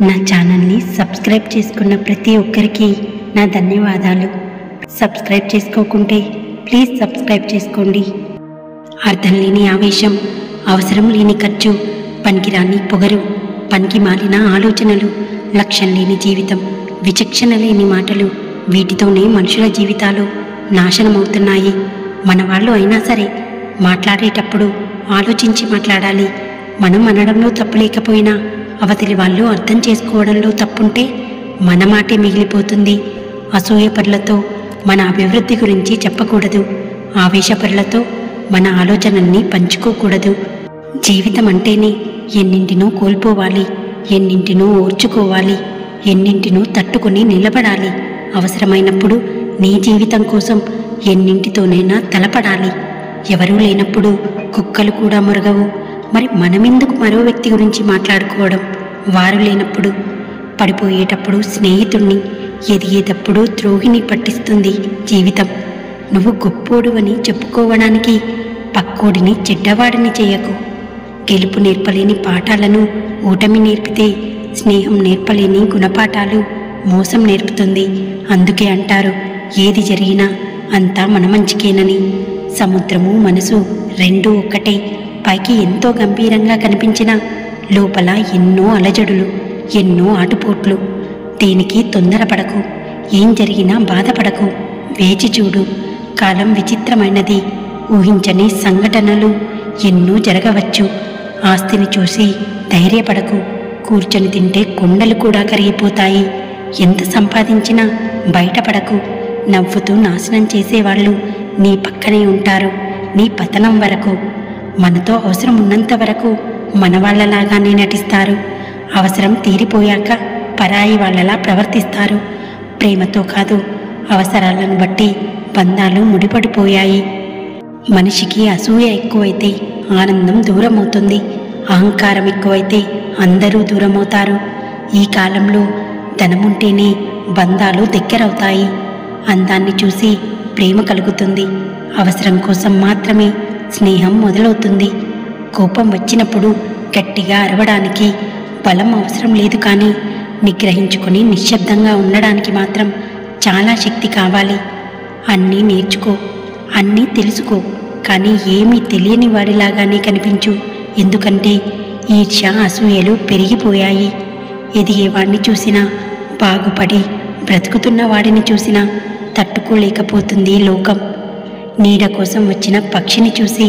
నా ఛానల్ని సబ్స్క్రైబ్ చేసుకున్న ప్రతి ఒక్కరికి నా ధన్యవాదాలు. సబ్స్క్రైబ్ చేసుకోకుంటే ప్లీజ్ సబ్స్క్రైబ్ చేసుకోండి. అర్థం లేని ఆవేశం, అవసరం లేని ఖర్చు, పనికిరాని పొగరు, పనికి మాలిన ఆలోచనలు, లక్ష్యం లేని జీవితం, విచక్షణ లేని మాటలు, వీటితోనే మనుషుల జీవితాలు నాశనమవుతున్నాయి. మన వాళ్ళు అయినా సరే మాట్లాడేటప్పుడు ఆలోచించి మాట్లాడాలి. మనం అనడంలో తప్పు లేకపోయినా అవతలి వాళ్ళు అర్థం చేసుకోవడంలో తప్పుంటే మన మాటే మిగిలిపోతుంది. అసూయపరులతో మన అభివృద్ధి గురించి చెప్పకూడదు. ఆవేశపరులతో మన ఆలోచనల్ని పంచుకోకూడదు. జీవితం అంటేనే ఎన్నింటినో కోల్పోవాలి, ఎన్నింటినో ఓర్చుకోవాలి, ఎన్నింటినో తట్టుకుని నిలబడాలి. అవసరమైనప్పుడు నీ జీవితం కోసం ఎన్నింటితోనైనా తలపడాలి. ఎవరూ లేనప్పుడు కుక్కలు కూడా మొరగవు. మరి మనమెందుకు మరో వ్యక్తి గురించి మాట్లాడుకోవడం? వారు లేనప్పుడు పడిపోయేటప్పుడు స్నేహితుణ్ణి, ఎదిగేటప్పుడు ద్రోహిని పట్టిస్తుంది జీవితం. నువ్వు గొప్పోడు అని చెప్పుకోవడానికి పక్కోడిని చెడ్డవాడిని చేయకు. గెలుపు నేర్పలేని పాఠాలను ఓటమి నేర్పితే, స్నేహం నేర్పలేని గుణపాఠాలు మోసం నేర్పుతుంది. అందుకే అంటారు, ఏది జరిగినా అంతా మన మంచికేనని. సముద్రము మనసు రెండూ ఒక్కటే. పైకి ఎంతో గంభీరంగా కనిపించిన లోపల ఎన్నో అలజడులు, ఎన్నో ఆటుపోట్లు. దేనికి తొందరపడకు. ఏం జరిగినా బాధపడకు. వేచి చూడు. కాలం విచిత్రమైనది. ఊహించని సంఘటనలు ఎన్నో జరగవచ్చు. ఆస్తిని చూసి ధైర్యపడకు. కూర్చొని తింటే కొండలు కూడా కరిగిపోతాయి. ఎంత సంపాదించినా బయటపడకు. నవ్వుతూ నాశనం చేసేవాళ్ళు నీ పక్కనే ఉంటారు నీ పతనం వరకు. మనతో అవసరం ఉన్నంత వరకు మన వాళ్ళలాగానే నటిస్తారు. అవసరం తీరిపోయాక పరాయి వాళ్ళలా ప్రవర్తిస్తారు. ప్రేమతో కాదు, అవసరాలను బట్టి బంధాలు ముడిపడిపోయాయి. మనిషికి అసూయ ఎక్కువైతే ఆనందం దూరమవుతుంది. అహంకారం ఎక్కువైతే అందరూ దూరమవుతారు. ఈ కాలంలో ధనముంటేనే బంధాలు దగ్గరవుతాయి. అందాన్ని చూసి ప్రేమ కలుగుతుంది. అవసరం కోసం మాత్రమే స్నేహం మొదలవుతుంది. కోపం వచ్చినప్పుడు గట్టిగా అరవడానికి బలం అవసరం లేదు, కానీ నిగ్రహించుకొని నిశ్శబ్దంగా ఉండడానికి మాత్రం చాలా శక్తి కావాలి. అన్నీ నేర్చుకో, అన్నీ తెలుసుకో, కానీ ఏమీ తెలియని వాడిలాగానే కనిపించు. ఎందుకంటే ఈర్ష్య, అసూయలు పెరిగిపోయాయి. ఎదిగేవాడిని చూసినా, బాగుపడి బ్రతుకుతున్న వాడిని చూసినా తట్టుకోలేకపోతుంది లోకం. నీడ కోసం వచ్చిన పక్షిని చూసి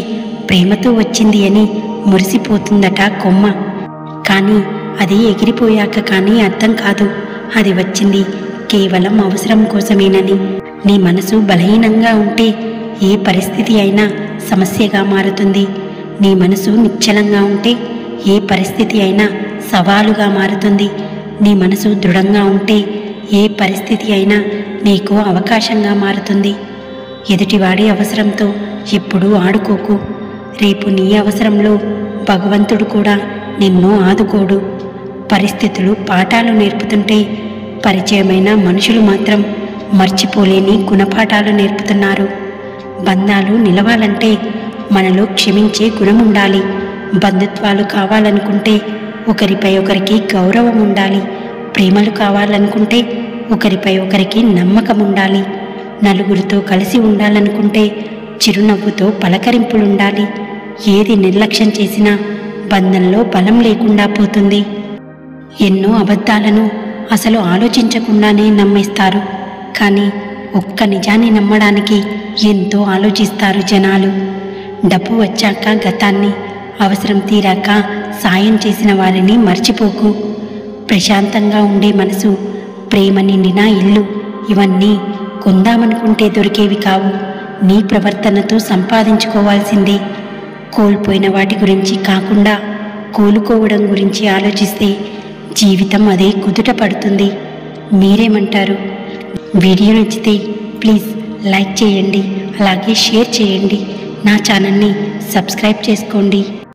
ప్రేమతో వచ్చింది అని మురిసిపోతుందట కొమ్మ. కానీ అది ఎగిరిపోయాక కానీ అర్థం కాదు అది వచ్చింది కేవలం అవసరం కోసమేనని. నీ మనసు బలహీనంగా ఉంటే ఏ పరిస్థితి అయినా సమస్యగా మారుతుంది. నీ మనసు నిశ్చలంగా ఉంటే ఏ పరిస్థితి అయినా సవాలుగా మారుతుంది. నీ మనసు దృఢంగా ఉంటే ఏ పరిస్థితి అయినా నీకు అవకాశంగా మారుతుంది. ఎదుటివాడి అవసరంతో ఎప్పుడూ ఆడుకోకు. రేపు నీ అవసరంలో భగవంతుడు కూడా నిన్ను ఆదుకోడు. పరిస్థితులు పాఠాలు నేర్పుతుంటే పరిచయమైన మనుషులు మాత్రం మర్చిపోలేని గుణపాఠాలు నేర్పుతున్నారు. బంధాలు నిలవాలంటే మనలో క్షమించే గుణం ఉండాలి. బంధుత్వాలు కావాలనుకుంటే ఒకరిపై ఒకరికి గౌరవం ఉండాలి. ప్రేమలు కావాలనుకుంటే ఒకరిపై ఒకరికి నమ్మకం ఉండాలి. నలుగురితో కలిసి ఉండాలనుకుంటే చిరునవ్వుతో పలకరింపులుండాలి. ఏది నిర్లక్ష్యం చేసినా బంధంలో బలం లేకుండా పోతుంది. ఎన్నో అబద్ధాలను అసలు ఆలోచించకుండానే నమ్మేస్తారు. కానీ ఒక్క నిజాన్ని నమ్మడానికి ఎంతో ఆలోచిస్తారు జనాలు. డబ్బు వచ్చాక గతాన్ని, అవసరం తీరాక సాయం చేసిన వారిని మర్చిపోకు. ప్రశాంతంగా ఉండే మనసు, ప్రేమ నిండిన ఇల్లు, ఇవన్నీ కొందామనుకుంటే దొరికేవి కావు. నీ ప్రవర్తనతో సంపాదించుకోవాల్సిందే. కోల్పోయిన వాటి గురించి కాకుండా కోలుకోవడం గురించి ఆలోచిస్తే జీవితం అదే కుదుట పడుతుంది. మీరేమంటారు? వీడియో నచ్చితే ప్లీజ్ లైక్ చేయండి, అలాగే షేర్ చేయండి. నా ఛానల్ని సబ్స్క్రైబ్ చేసుకోండి.